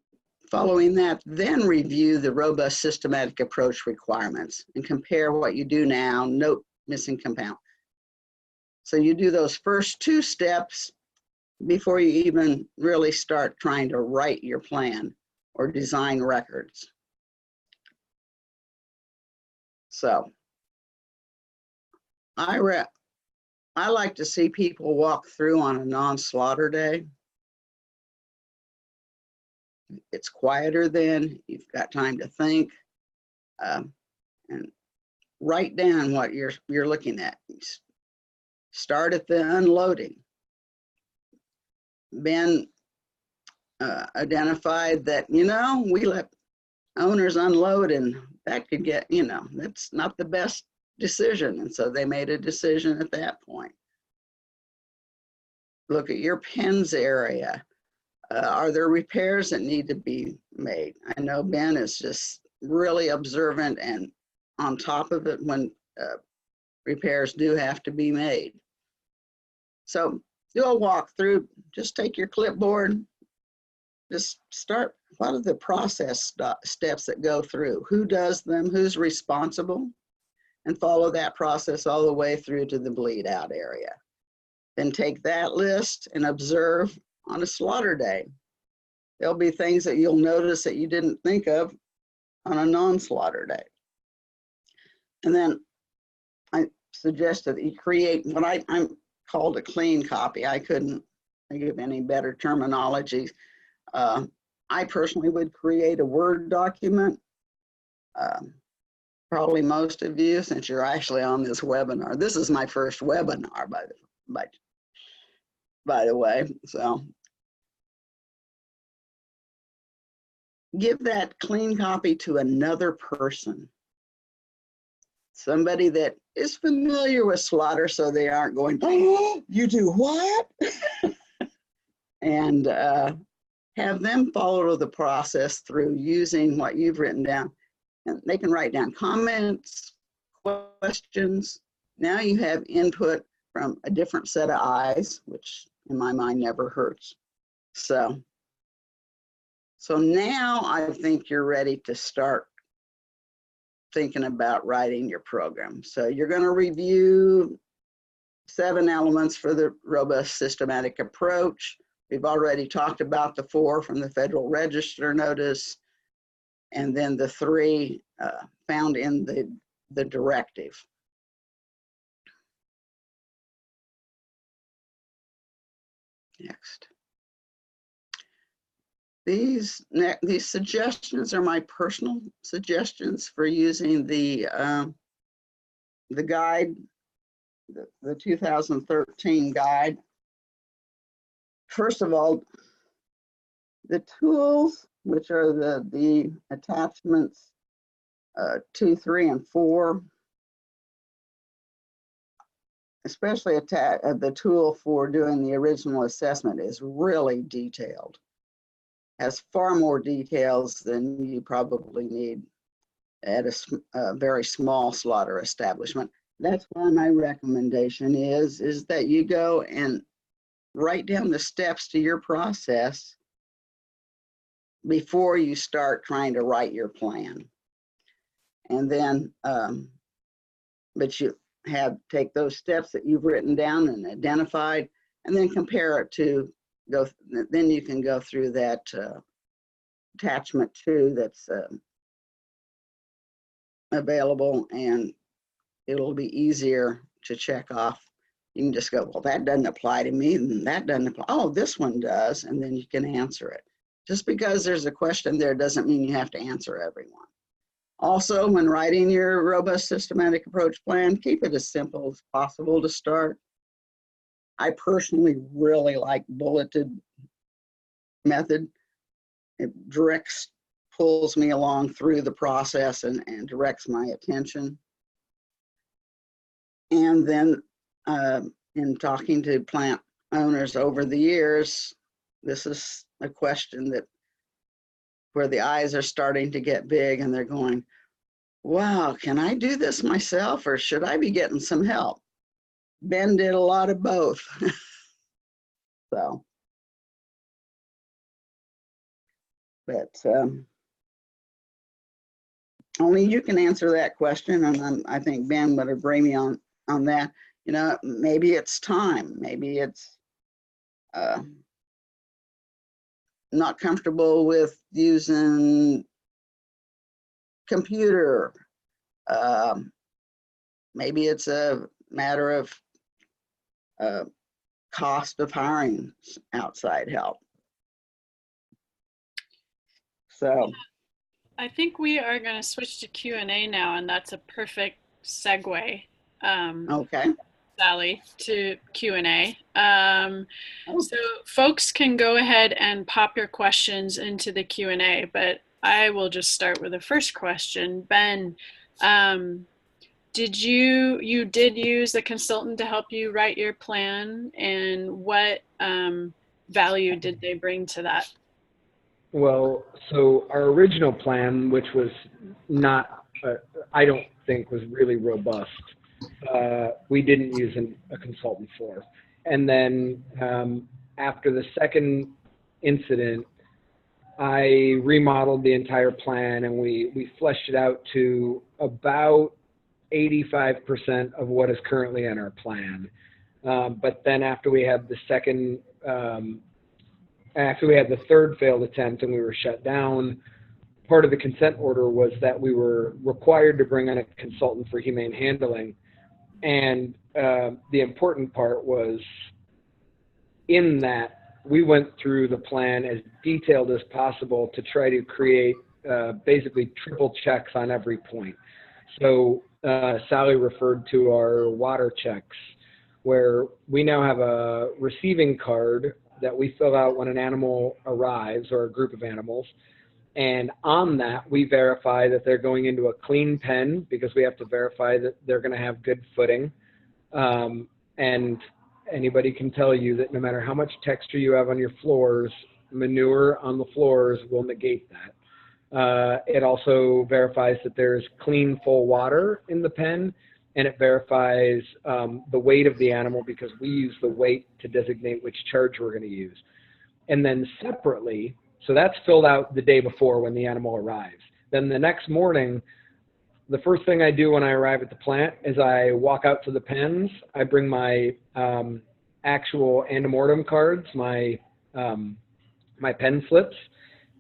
Speaker 2: following that, then review the robust systematic approach requirements and compare what you do now, note missing compound. So you do those first 2 steps before you even really start trying to write your plan or design records. So I like to see people walk through on a non-slaughter day. It's quieter then, you've got time to think, and write down what you're looking at. Start at the unloading. Ben identified that, we let owners unload, and that could get, you know, that's not the best decision. And so they made a decision at that point. Look at your pens area. Are there repairs that need to be made? I know Ben is just really observant and on top of it when repairs do have to be made. So do a walkthrough, just take your clipboard, just start, what are the process steps that go through? Who does them, who's responsible? And follow that process all the way through to the bleed out area. Then take that list and observe on a slaughter day. There'll be things that you'll notice that you didn't think of on a non-slaughter day. And then I suggest that you create what I'm called a clean copy. I couldn't think of any better terminology. I personally would create a Word document. Probably most of you, since you're actually on this webinar. This is my first webinar, by the way. So give that clean copy to another person. Somebody that is familiar with slaughter, so they aren't going, oh, you do what? And have them follow the process through using what you've written down. And they can write down comments, questions. Now you have input from a different set of eyes, which in my mind never hurts. So now I think you're ready to start thinking about writing your program. So you're going to review 7 elements for the robust systematic approach. We've already talked about the 4 from the Federal Register notice, and then the 3 found in the directive. Next. These suggestions are my personal suggestions for using the guide, the 2013 guide. First of all, the tools, which are the attachments 2, 3, and 4, especially the tool for doing the original assessment is really detailed. Has far more details than you probably need at a very small slaughter establishment. That's why my recommendation is that you go and write down the steps to your process before you start trying to write your plan. And then, but you take those steps that you've written down and identified, and then compare it to then you can go through that attachment 2 that's available, and it'll be easier to check off. You can just go, well, that doesn't apply to me, and that doesn't apply. Oh, this one does, and then you can answer it. Just because there's a question there doesn't mean you have to answer everyone. Also, when writing your robust systematic approach plan, keep it as simple as possible to start. I personally really like bulleted method. It pulls me along through the process and directs my attention. And then in talking to plant owners over the years, this is a question where the eyes are starting to get big and they're going, wow, can I do this myself or should I be getting some help? Ben did a lot of both. So, but only you can answer that question, and I think Ben would agree me on that. You know, maybe it's time, maybe it's not comfortable with using computer. Maybe it's a matter of cost of hiring outside help. So
Speaker 1: I think we are going to switch to Q&A now, and that's a perfect segue.
Speaker 2: okay.
Speaker 1: Sallee, to Q&A. So folks can go ahead and pop your questions into the Q&A, but I will just start with the first question. Ben, did you did use a consultant to help you write your plan, and what value did they bring to that?
Speaker 3: Well, so our original plan, which was not, I don't think was really robust, we didn't use a consultant for. And then after the second incident, I remodeled the entire plan, and we fleshed it out to about 85% of what is currently in our plan. But then after we had the third failed attempt and we were shut down, part of the consent order was that we were required to bring in a consultant for humane handling. And the important part was, in that, we went through the plan as detailed as possible to try to create basically triple checks on every point. So Sallee referred to our water checks, where we now have a receiving card that we fill out when an animal arrives, or a group of animals. And on that, we verify that they're going into a clean pen, because we have to verify that they're going to have good footing. And anybody can tell you that no matter how much texture you have on your floors, manure on the floors will negate that. It also verifies that there's clean, full water in the pen, and it verifies the weight of the animal, because we use the weight to designate which charge we're going to use. And then separately, so that's filled out the day before when the animal arrives. Then the next morning, the first thing I do when I arrive at the plant is I walk out to the pens. I bring my actual antemortem cards, my pen slips,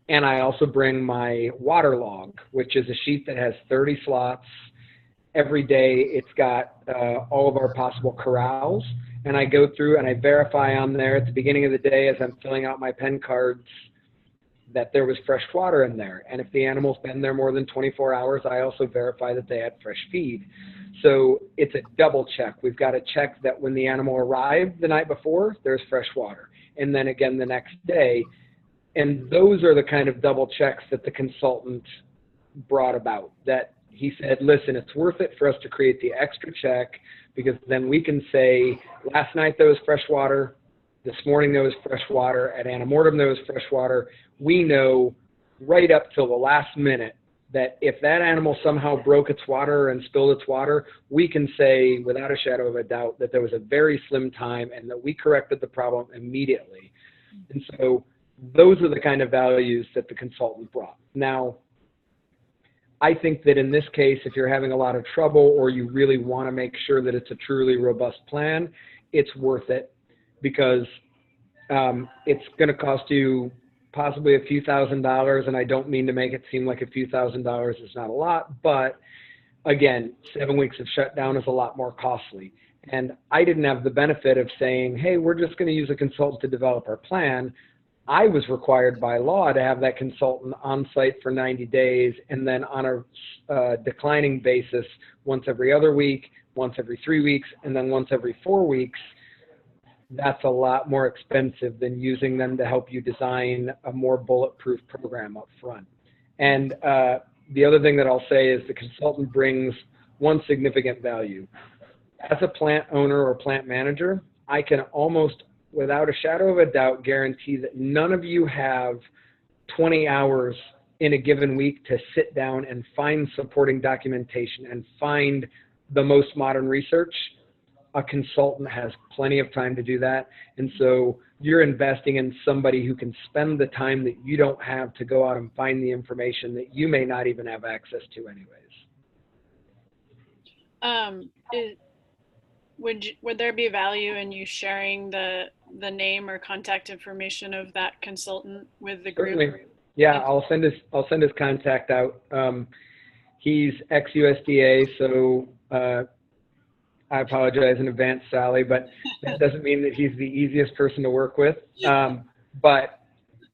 Speaker 3: and I also bring my water log, which is a sheet that has 30 slots. Every day it's got all of our possible corrals, and I go through and I verify on there at the beginning of the day, as I'm filling out my pen cards, that there was fresh water in there. And if the animal's been there more than 24 hours, I also verify that they had fresh feed. So it's a double check. We've got to check that when the animal arrived the night before, there's fresh water. And then again the next day. And those are the kind of double checks that the consultant brought about. That he said, listen, it's worth it for us to create the extra check, because then we can say, last night there was fresh water, this morning there was fresh water, at antemortem there was fresh water. We know right up till the last minute that if that animal somehow broke its water and spilled its water, we can say without a shadow of a doubt that there was a very slim time and that we corrected the problem immediately. And so those are the kind of values that the consultant brought. Now, I think that in this case, if you're having a lot of trouble or you really want to make sure that it's a truly robust plan, it's worth it, because it's going to cost you possibly a few $1,000s, and I don't mean to make it seem like a few $1,000s is not a lot, but again, 7 weeks of shutdown is a lot more costly. And I didn't have the benefit of saying, hey, we're just going to use a consultant to develop our plan. I was required by law to have that consultant on site for 90 days, and then on a declining basis, once every other week, once every 3 weeks, and then once every 4 weeks. That's a lot more expensive than using them to help you design a more bulletproof program up front. And the other thing that I'll say is the consultant brings one significant value. As a plant owner or plant manager, I can almost, without a shadow of a doubt, guarantee that none of you have 20 hours in a given week to sit down and find supporting documentation and find the most modern research. A consultant has plenty of time to do that. And so you're investing in somebody who can spend the time that you don't have to go out and find the information that you may not even have access to anyways.
Speaker 1: Would there be value in you sharing the name or contact information of that consultant with the group?
Speaker 3: Certainly. Yeah, I'll send his contact out. He's ex-USDA, so I apologize in advance, Sallee, but that doesn't mean that he's the easiest person to work with. But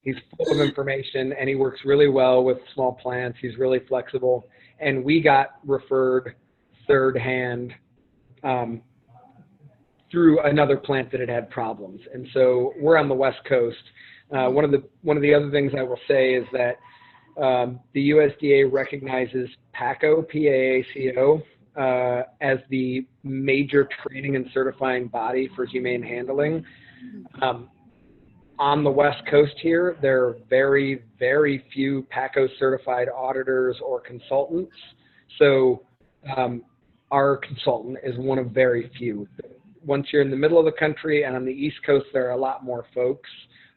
Speaker 3: he's full of information, and he works really well with small plants. He's really flexible. And we got referred third hand through another plant that had problems. And so we're on the West Coast. One of the other things I will say is that the USDA recognizes PACO, PAACO, as the major training and certifying body for humane handling. On the West Coast here, there are very, very few PACO certified auditors or consultants. So our consultant is one of very few. Once you're in the middle of the country and on the East Coast, there are a lot more folks,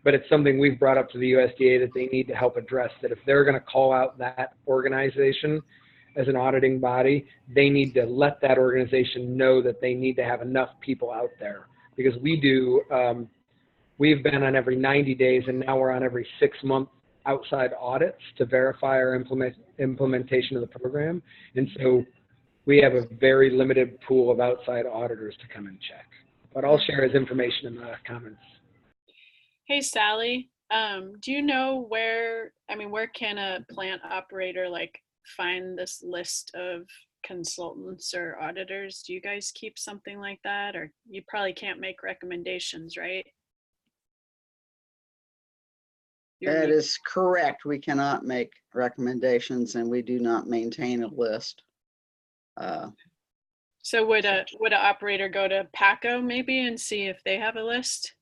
Speaker 3: but it's something we've brought up to the USDA that they need to help address, that if they're going to call out that organization as an auditing body, they need to let that organization know that they need to have enough people out there. Because we do, we've been on every 90 days and now we're on every 6-month outside audits to verify our implementation of the program. And so we have a very limited pool of outside auditors to come and check. But I'll share his information in the comments.
Speaker 1: Hey, Sallee, do you know where can a plant operator like find this list of consultants or auditors? Do you guys keep something like that? Or you probably can't make recommendations, right?
Speaker 2: That is correct. We cannot make recommendations and we do not maintain a list.
Speaker 1: So would an operator go to PACO maybe and see if they have a list?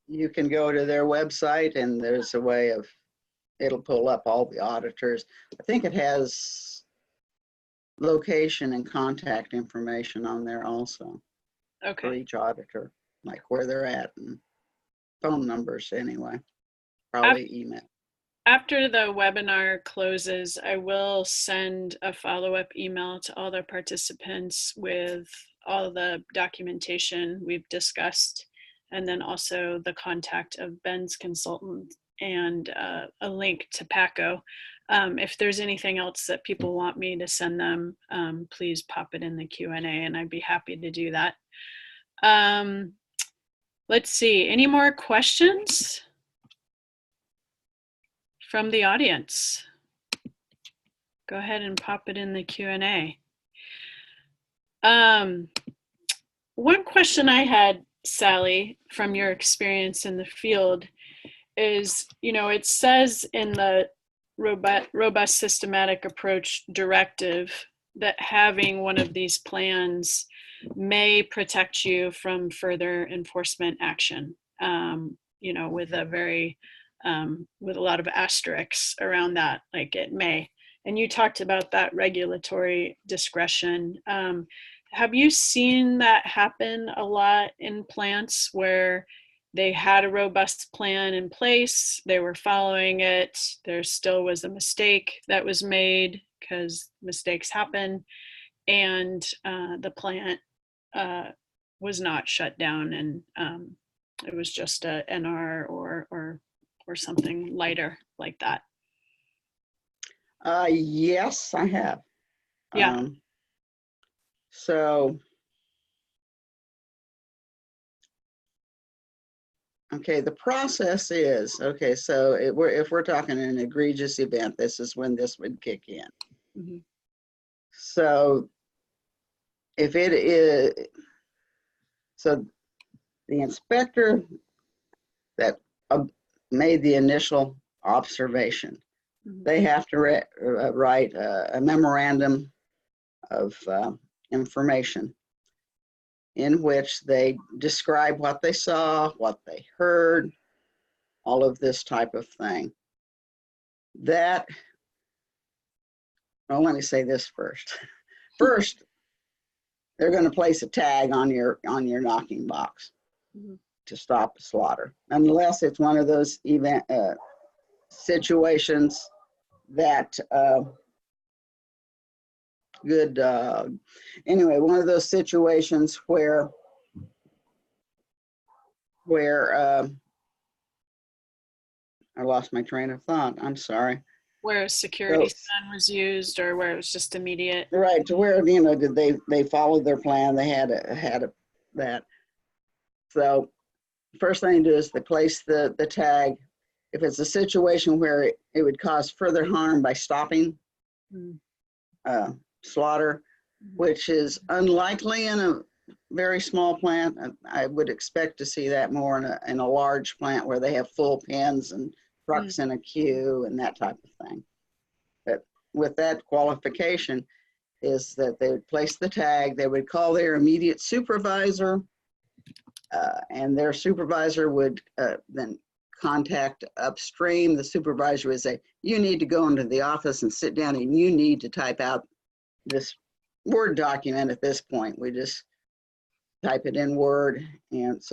Speaker 2: You can go to their website and there's a way of, it'll pull up all the auditors. I think it has location and contact information on there also.
Speaker 1: Okay.
Speaker 2: For each auditor, like where they're at and phone numbers anyway, probably email.
Speaker 1: After the webinar closes, I will send a follow-up email to all the participants with all the documentation we've discussed, and then also the contact of Ben's consultant and a link to PACO. If there's anything else that people want me to send them, please pop it in the Q&A and I'd be happy to do that. Let's see, any more questions from the audience? Go ahead and pop it in the Q&A. One question I had, Sallee, from your experience in the field is, it says in the robust systematic approach directive that having one of these plans may protect you from further enforcement action, with a very with a lot of asterisks around that, like it may. And you talked about that regulatory discretion. Have you seen that happen a lot in plants where they had a robust plan in place, they were following it, there still was a mistake that was made because mistakes happen, and the plant was not shut down and it was just a NR or something lighter like that?
Speaker 2: Yes, I have.
Speaker 1: Yeah.
Speaker 2: Okay, the process is, okay, so if we're talking an egregious event, this is when this would kick in.
Speaker 1: Mm-hmm.
Speaker 2: So if it is, so the inspector that made the initial observation,
Speaker 1: Mm-hmm.
Speaker 2: they have to write a memorandum of information in which they describe what they saw, what they heard, all of this type of thing. Well, let me say this first. First, they're going to place a tag on your knocking box
Speaker 1: Mm-hmm.
Speaker 2: to stop the slaughter, unless it's one of those situations that good dog. Anyway, one of those situations where I lost my train of thought. I'm sorry.
Speaker 1: Where a security sign was used, or where it was just immediate.
Speaker 2: Right, to where did they followed their plan? They had that. So first thing to do is they place the tag. If it's a situation where it would cause further harm by stopping slaughter, which is unlikely in a very small plant. I would expect to see that more in a large plant where they have full pens and trucks in a queue and that type of thing. with that qualification is that they would place the tag, they would call their immediate supervisor, and their supervisor would then contact upstream. The supervisor would say, you need to go into the office and sit down and you need to type out this Word document. At this point, we just type it in Word, and so